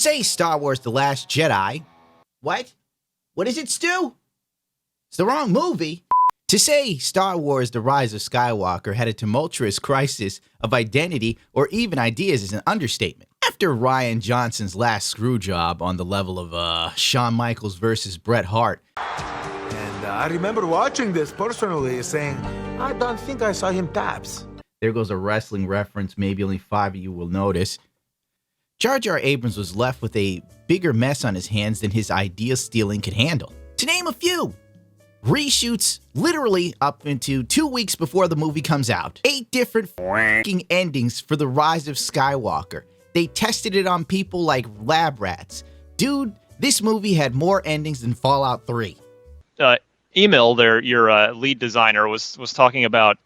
say Star Wars The Last Jedi... What? What is it, Stu? It's the wrong movie. To say Star Wars The Rise of Skywalker had a tumultuous crisis of identity or even ideas is an understatement. After Rian Johnson's last screw job on the level of Shawn Michaels versus Bret Hart. And I remember watching this personally saying, I don't think I saw him taps. There goes a wrestling reference maybe only 5 of you will notice. Jar Jar Abrams was left with a bigger mess on his hands than his idea stealing could handle. To name a few. Reshoots literally up into 2 weeks before the movie comes out. 8 different f***ing endings for The Rise of Skywalker. They tested it on people like lab rats. Dude, this movie had more endings than Fallout 3. Emil, your lead designer, was talking about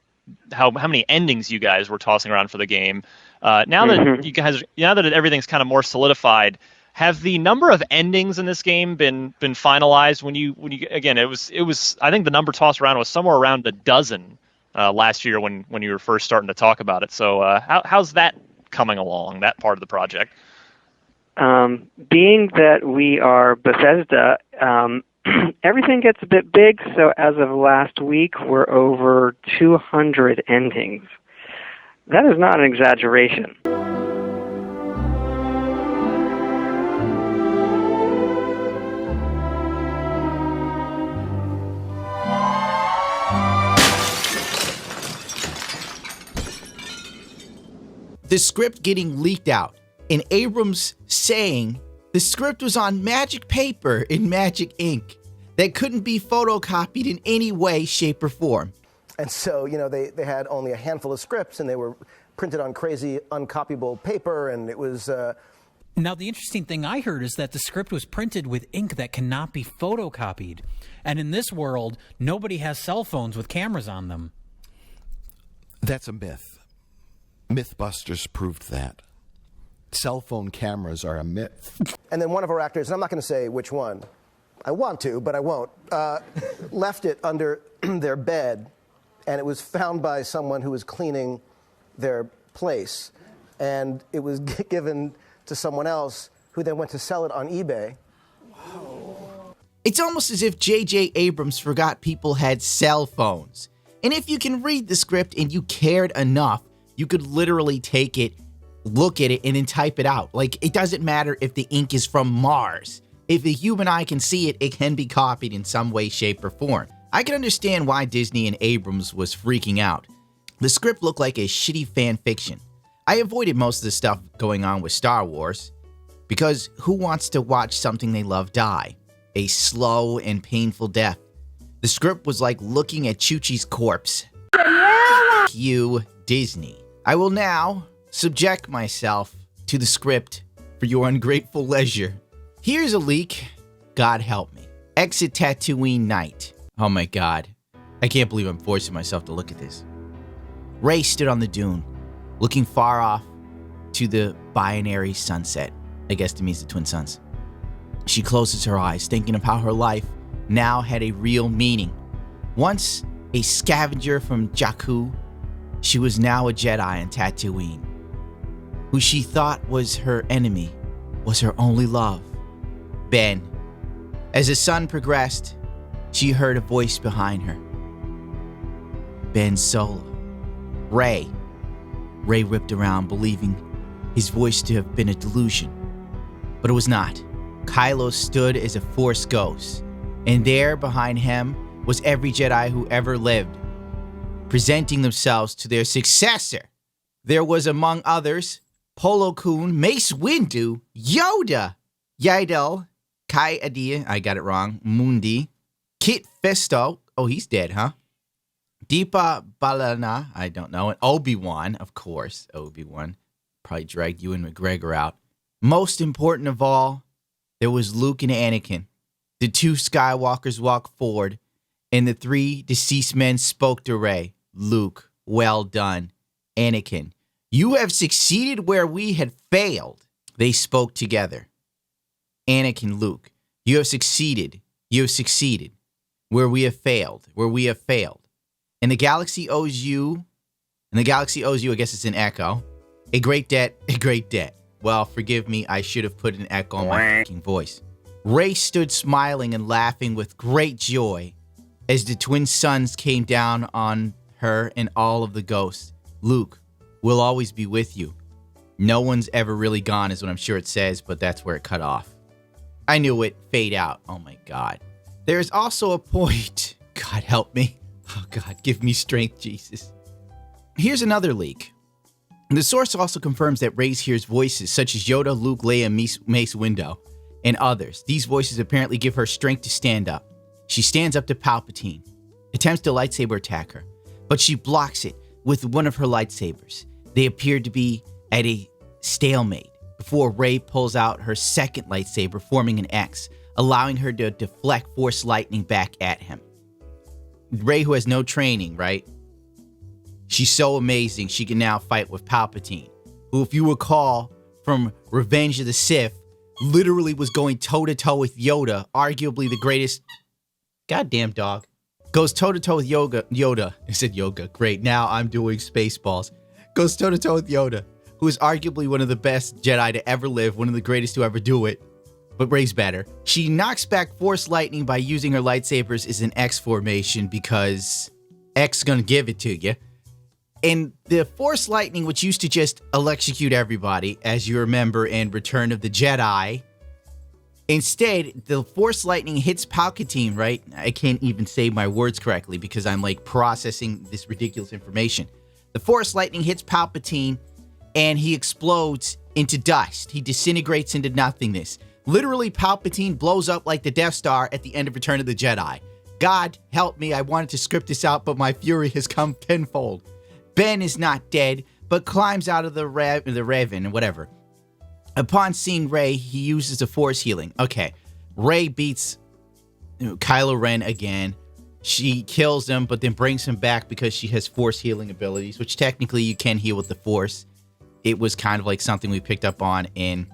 how many endings you guys were tossing around for the game. Now that everything's kind of more solidified, have the number of endings in this game been finalized? When you again, it was I think the number tossed around was somewhere around a dozen last year when you were first starting to talk about it. So how's that coming along, that part of the project? Being that we are Bethesda, everything gets a bit big, so as of last week, we're over 200 endings. That is not an exaggeration. The script getting leaked out, and Abrams saying the script was on magic paper in magic ink that couldn't be photocopied in any way, shape, or form. And so, they had only a handful of scripts, and they were printed on crazy, uncopyable paper, and it was... Now, the interesting thing I heard is that the script was printed with ink that cannot be photocopied. And in this world, nobody has cell phones with cameras on them. That's a myth. Mythbusters proved that. Cell phone cameras are a myth. And then one of our actors, and I'm not going to say which one, I want to, but I won't, left it under their bed, and it was found by someone who was cleaning their place. And it was given to someone else who then went to sell it on eBay. Wow. It's almost as if J.J. Abrams forgot people had cell phones. And if you can read the script and you cared enough, you could literally take it, look at it, and then type it out. Like, it doesn't matter if the ink is from Mars. If the human eye can see it, it can be copied in some way, shape, or form. I can understand why Disney and Abrams was freaking out. The script looked like a shitty fan fiction. I avoided most of the stuff going on with Star Wars, because who wants to watch something they love die? A slow and painful death. The script was like looking at Chuchi's corpse. You, Disney. I will now subject myself to the script for your ungrateful leisure. Here's a leak. God help me. Exit Tatooine night. Oh my God. I can't believe I'm forcing myself to look at this. Rey stood on the dune, looking far off to the binary sunset. I guess it means the twin suns. She closes her eyes, thinking of how her life now had a real meaning. Once a scavenger from Jakku, she was now a Jedi in Tatooine. Who she thought was her enemy was her only love, Ben. As the sun progressed, she heard a voice behind her. Ben Solo. Rey. Rey whipped around, believing his voice to have been a delusion. But it was not. Kylo stood as a Force ghost, and there behind him was every Jedi who ever lived, presenting themselves to their successor. There was, among others, Polo Koon, Mace Windu, Yoda, Yaddle, Kai Adi, I got it wrong, Mundi, Kit Fisto, oh, he's dead, huh? Deepa Balana, I don't know, and Obi-Wan, of course, Obi-Wan. Probably dragged Ewan McGregor out. Most important of all, there was Luke and Anakin. The two Skywalkers walked forward, and the three deceased men spoke to Rey. Luke, well done. Anakin, you have succeeded where we had failed. They spoke together. Anakin, Luke, you have succeeded. You have succeeded. Where we have failed. Where we have failed. And the galaxy owes you, I guess it's an echo, a great debt, a great debt. Well, forgive me, I should have put an echo on my fucking voice. Rey stood smiling and laughing with great joy as the twin suns came down on her and all of the ghosts. Luke, we'll always be with you. No one's ever really gone is what I'm sure it says, but that's where it cut off. I knew it. Fade out. Oh my God. There is also a point. God help me. Oh God, give me strength, Jesus. Here's another leak. The source also confirms that Rey hears voices such as Yoda, Luke, Leia, Mace Windu, and others. These voices apparently give her strength to stand up. She stands up to Palpatine, attempts to lightsaber attack her, but she blocks it with one of her lightsabers. They appear to be at a stalemate before Rey pulls out her second lightsaber, forming an X, allowing her to deflect Force lightning back at him. Rey, who has no training, right? She's so amazing, she can now fight with Palpatine, who, if you recall from Revenge of the Sith, literally was going toe-to-toe with Yoda, arguably the greatest... Goddamn dog. Goes toe-to-toe with Yoda. I said yoga. Great. Now I'm doing Spaceballs. Goes toe-to-toe with Yoda, who is arguably one of the best Jedi to ever live, one of the greatest to ever do it. But Rey's better. She knocks back Force lightning by using her lightsabers as an X formation because X gonna give it to you. And the Force lightning, which used to just electrocute everybody, as you remember in Return of the Jedi, instead, the Force lightning hits Palpatine, right? I can't even say my words correctly because I'm like processing this ridiculous information. The Force lightning hits Palpatine and he explodes into dust. He disintegrates into nothingness. Literally, Palpatine blows up like the Death Star at the end of Return of the Jedi. God help me, I wanted to script this out, but my fury has come tenfold. Ben is not dead, but climbs out of the Raven, whatever. Upon seeing Rey, he uses the Force healing. Okay, Rey beats Kylo Ren again. She kills him, but then brings him back because she has Force healing abilities, which technically you can heal with the Force. It was kind of like something we picked up on in,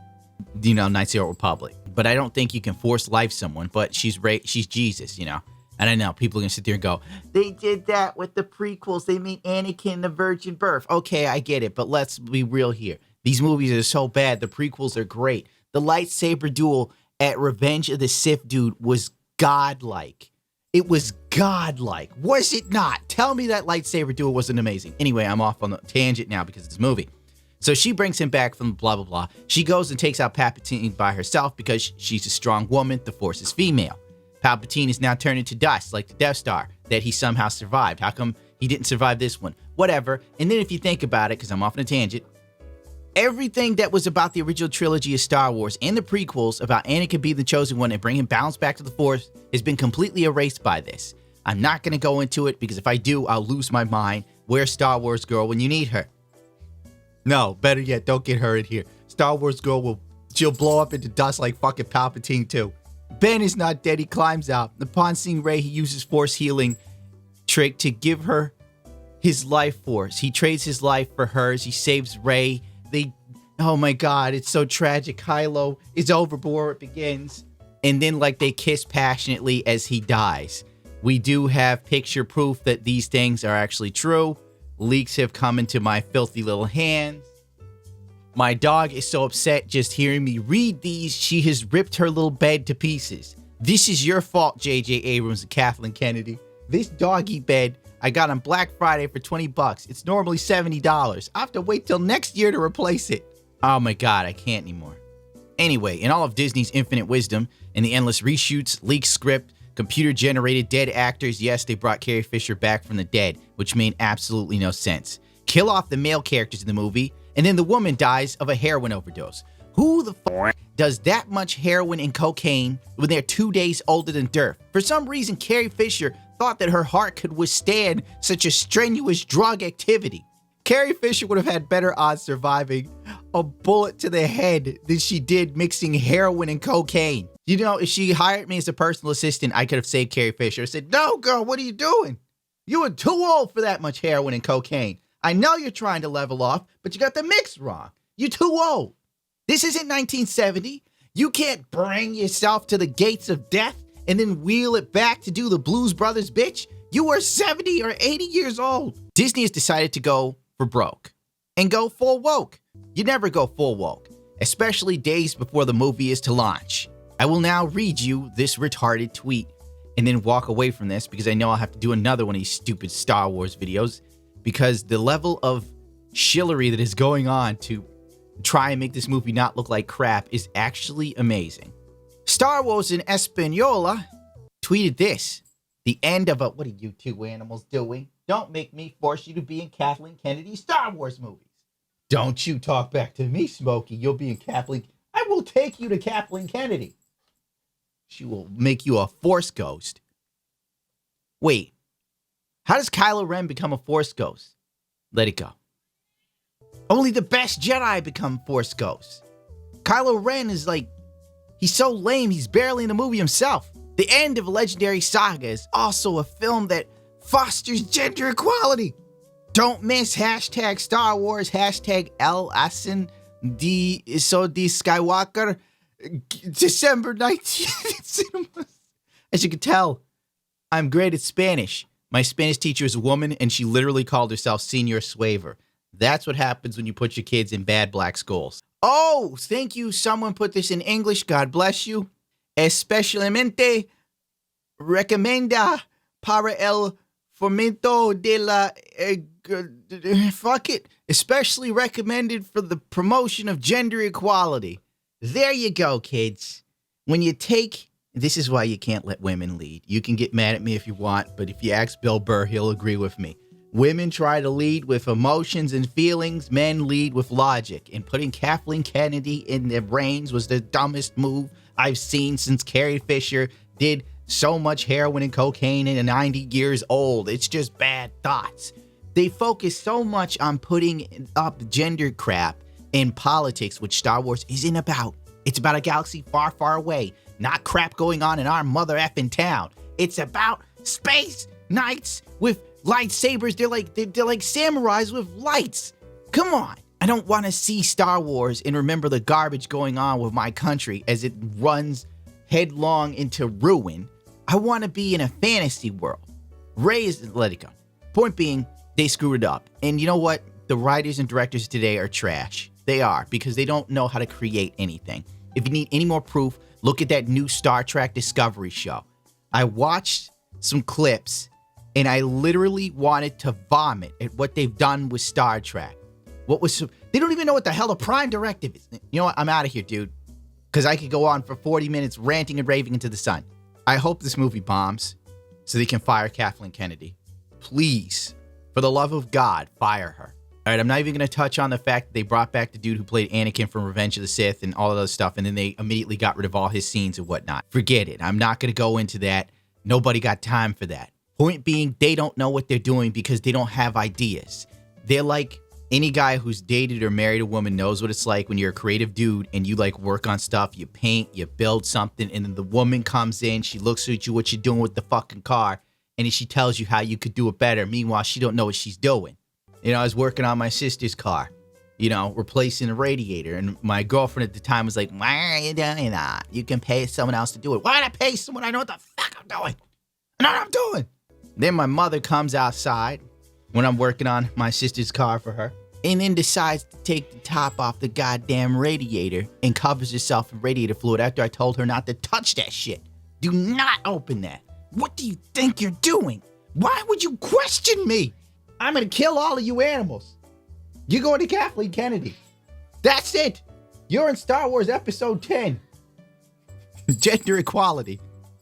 Knights of the Old Republic. But I don't think you can Force life someone, but she's Jesus, And I know people are going to sit there and go, they did that with the prequels. They made Anakin the virgin birth. Okay, I get it, but let's be real here. These movies are so bad. The prequels are great. The lightsaber duel at Revenge of the Sith, dude, was godlike. It was godlike. Was it not? Tell me that lightsaber duel wasn't amazing. Anyway, I'm off on the tangent now because it's a movie. So she brings him back from blah, blah, blah. She goes and takes out Palpatine by herself because she's a strong woman. The Force is female. Palpatine is now turned into dust like the Death Star that he somehow survived. How come he didn't survive this one? Whatever. And then if you think about it, because I'm off on a tangent, everything that was about the original trilogy of Star Wars and the prequels about Anakin being the chosen one and bringing balance back to the Force has been completely erased by this. I'm not going to go into it because if I do, I'll lose my mind. Where's Star Wars girl when you need her? No, better yet, don't get her in here. Star Wars girl she'll blow up into dust like fucking Palpatine too. Ben is not dead. He climbs out. Upon seeing Rey, he uses Force healing trick to give her his life force. He trades his life for hers. He saves Rey. Oh my God, it's so tragic. Kylo is overboard. It begins. And then they kiss passionately as he dies. We do have picture proof that these things are actually true. Leaks have come into my filthy little hands. My dog is so upset just hearing me read these. She has ripped her little bed to pieces. This is your fault, J.J. Abrams and Kathleen Kennedy. This doggy bed I got on Black Friday for $20. It's normally $70. I have to wait till next year to replace it. Oh my God, I can't anymore. Anyway, in all of Disney's infinite wisdom and the endless reshoots, leaked script, computer-generated dead actors, yes, they brought Carrie Fisher back from the dead, which made absolutely no sense. Kill off the male characters in the movie, and then the woman dies of a heroin overdose. Who the f*** does that much heroin and cocaine when they're 2 days older than Durf? For some reason, Carrie Fisher thought that her heart could withstand such a strenuous drug activity. Carrie Fisher would have had better odds surviving a bullet to the head than she did mixing heroin and cocaine. If she hired me as a personal assistant, I could have saved Carrie Fisher. I said, no, girl, what are you doing? You are too old for that much heroin and cocaine. I know you're trying to level off, but you got the mix wrong. You're too old. This isn't 1970. You can't bring yourself to the gates of death and then wheel it back to do the Blues Brothers, bitch. You are 70 or 80 years old. Disney has decided to go for broke and go full woke. You never go full woke. especially days before the movie is to launch. I will now read you this retarded tweet and then walk away from this because I know I'll have to do another one of these stupid Star Wars videos because the level of shillery that is going on to try and make this movie not look like crap is actually amazing. Star Wars in Española tweeted this. The end of a, what are you two animals doing? Don't make me force you to be in Kathleen Kennedy's Star Wars movies. Don't you talk back to me, Smokey. You'll be in Kathleen. I will take you to Kathleen Kennedy. She will make you a Force ghost. Wait, how does Kylo Ren become a Force ghost? Let it go. Only the best Jedi become Force ghosts. Kylo Ren is like, he's so lame, he's barely in the movie himself. The end of a legendary saga is also a film that fosters gender equality. Don't miss hashtag Star Wars, hashtag El Asen de Skywalker, December 19th. As you can tell, I'm great at Spanish. My Spanish teacher is a woman, and she literally called herself Senor Swaver. That's what happens when you put your kids in bad black schools. Oh, thank you. Someone put this in English. God bless you. Especialmente recomienda para el fomento de la... fuck it. Especially recommended for the promotion of gender equality. There you go, kids. When you take... This is why you can't let women lead. You can get mad at me if you want, but if you ask Bill Burr, he'll agree with me. Women try to lead with emotions and feelings. Men lead with logic. And putting Kathleen Kennedy in the reins was the dumbest move I've seen since Carrie Fisher did so much heroin and cocaine and 90 years old. It's just bad thoughts. They focus so much on putting up gender crap in politics, which Star Wars isn't about. It's about a galaxy far, far away. Not crap going on in our mother effing town. It's about space knights with lightsabers. They're like samurais with lights. Come on. I don't want to see Star Wars and remember the garbage going on with my country as it runs headlong into ruin. I want to be in a fantasy world. Let it go. Point being, they screwed it up. And you know what? The writers and directors today are trash. They are, because they don't know how to create anything. If you need any more proof, look at that new Star Trek Discovery show. I watched some clips and I literally wanted to vomit at what they've done with Star Trek. They don't even know what the hell a prime directive is. You know what? I'm out of here, dude. Because I could go on for 40 minutes ranting and raving into the sun. I hope this movie bombs so they can fire Kathleen Kennedy. Please, for the love of God, fire her. All right, I'm not even going to touch on the fact that they brought back the dude who played Anakin from Revenge of the Sith and all of those stuff, and then they immediately got rid of all his scenes and whatnot. Forget it. I'm not going to go into that. Nobody got time for that. Point being, they don't know what they're doing because they don't have ideas. They're like any guy who's dated or married a woman knows what it's like when you're a creative dude and you like work on stuff, you paint, you build something, and then the woman comes in, she looks at you, what you're doing with the fucking car, and then she tells you how you could do it better. Meanwhile, she don't know what she's doing. You know, I was working on my sister's car, you know, replacing a radiator. And my girlfriend at the time was like, why are you doing that? You can pay someone else to do it. Why would I pay someone? I know what the fuck I'm doing. I know what I'm doing. Then my mother comes outside when I'm working on my sister's car for her and then decides to take the top off the goddamn radiator and covers herself in radiator fluid after I told her not to touch that shit. Do not open that. What do you think you're doing? Why would you question me? I'm going to kill all of you animals. You're going to Kathleen Kennedy. That's it. You're in Star Wars Episode 10. Gender equality.